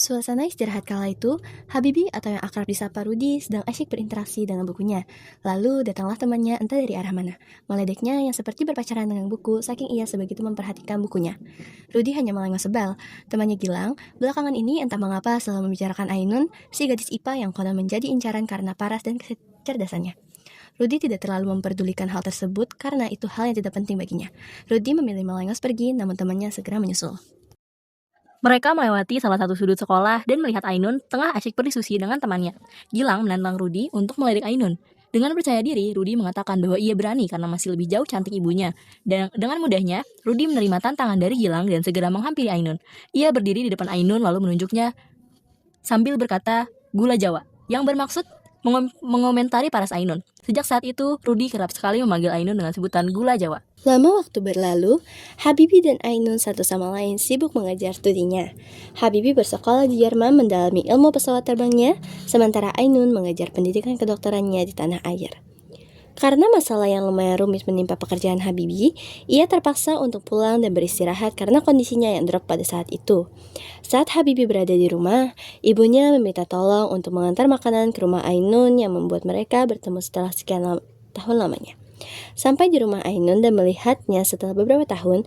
Suasana istirahat kala itu, Habibie atau yang akrab disapa Rudi sedang asyik berinteraksi dengan bukunya. Lalu datanglah temannya entah dari arah mana. Meledeknya yang seperti berpacaran dengan buku saking ia sebegitu memperhatikan bukunya. Rudi hanya melengos sebal. Temannya Gilang, belakangan ini entah mengapa selalu membicarakan Ainun, si gadis IPA yang konon menjadi incaran karena paras dan kecerdasannya. Rudi tidak terlalu memperdulikan hal tersebut karena itu hal yang tidak penting baginya. Rudi memilih melengos pergi, namun temannya segera menyusul. Mereka melewati salah satu sudut sekolah dan melihat Ainun tengah asyik berdiskusi dengan temannya. Gilang menantang Rudi untuk melirik Ainun. Dengan percaya diri, Rudi mengatakan bahwa ia berani karena masih lebih jauh cantik ibunya. Dan dengan mudahnya, Rudi menerima tantangan dari Gilang dan segera menghampiri Ainun. Ia berdiri di depan Ainun lalu menunjuknya sambil berkata, "Gula Jawa," yang bermaksud mengomentari paras Ainun. Sejak saat itu, Rudi kerap sekali memanggil Ainun dengan sebutan Gula Jawa. Lama waktu berlalu, Habibie dan Ainun satu sama lain sibuk mengejar studinya. Habibie bersekolah di Jerman mendalami ilmu pesawat terbangnya, sementara Ainun mengejar pendidikan kedokterannya di tanah air. Karena masalah yang lumayan rumit menimpa pekerjaan Habibie, ia terpaksa untuk pulang dan beristirahat karena kondisinya yang drop pada saat itu. Saat Habibie berada di rumah, ibunya meminta tolong untuk mengantar makanan ke rumah Ainun yang membuat mereka bertemu setelah sekian tahun lamanya. Sampai di rumah Ainun dan melihatnya setelah beberapa tahun,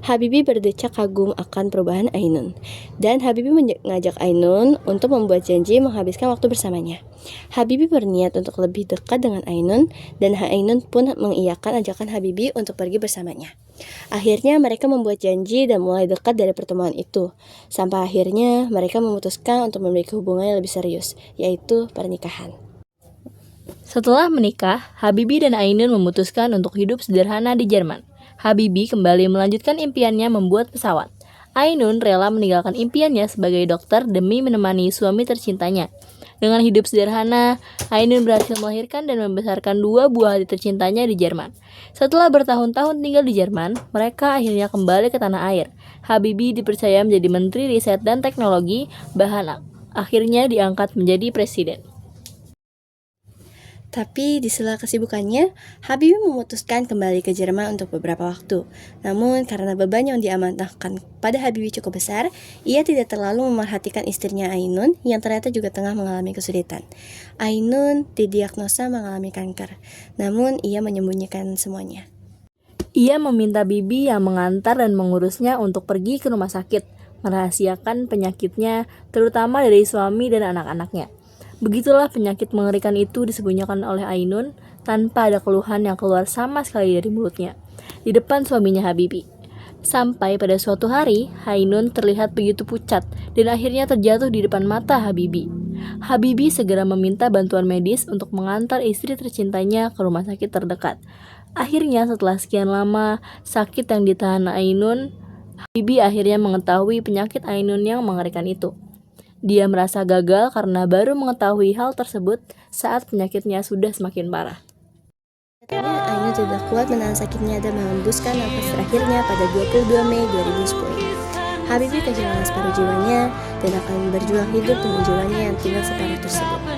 Habibie berdecak kagum akan perubahan Ainun. Dan Habibie mengajak Ainun untuk membuat janji menghabiskan waktu bersamanya. Habibie berniat untuk lebih dekat dengan Ainun, dan Ainun pun mengiyakan ajakan Habibie untuk pergi bersamanya. Akhirnya mereka membuat janji dan mulai dekat dari pertemuan itu. Sampai akhirnya mereka memutuskan untuk memiliki hubungan yang lebih serius, yaitu pernikahan. Setelah menikah, Habibie dan Ainun memutuskan untuk hidup sederhana di Jerman. Habibie kembali melanjutkan impiannya membuat pesawat. Ainun rela meninggalkan impiannya sebagai dokter demi menemani suami tercintanya. Dengan hidup sederhana, Ainun berhasil melahirkan dan membesarkan 2 buah hati tercintanya di Jerman. Setelah bertahun-tahun tinggal di Jerman, mereka akhirnya kembali ke tanah air. Habibie dipercaya menjadi Menteri Riset dan Teknologi, bahkan akhirnya diangkat menjadi presiden. Tapi di sela kesibukannya, Habibie memutuskan kembali ke Jerman untuk beberapa waktu. Namun karena beban yang diamanahkan pada Habibie cukup besar, ia tidak terlalu memerhatikan istrinya Ainun yang ternyata juga tengah mengalami kesulitan. Ainun didiagnosa mengalami kanker, namun ia menyembunyikan semuanya. Ia meminta Bibi yang mengantar dan mengurusnya untuk pergi ke rumah sakit, merahasiakan penyakitnya, terutama dari suami dan anak-anaknya. Begitulah penyakit mengerikan itu disembunyikan oleh Ainun tanpa ada keluhan yang keluar sama sekali dari mulutnya, di depan suaminya Habibie. Sampai pada suatu hari, Ainun terlihat begitu pucat dan akhirnya terjatuh di depan mata Habibie. Habibie segera meminta bantuan medis untuk mengantar istri tercintanya ke rumah sakit terdekat. Akhirnya setelah sekian lama sakit yang ditahan Ainun, Habibie akhirnya mengetahui penyakit Ainun yang mengerikan itu. Dia merasa gagal karena baru mengetahui hal tersebut saat penyakitnya sudah semakin parah. Katanya Ainun tidak kuat menahan sakitnya dan menghembuskan nafas terakhirnya pada 22 Mei 2010. Habibie kehilangan separuh jiwanya dan akan berjuang hidup dengan jiwanya yang tinggal separuh tersebut.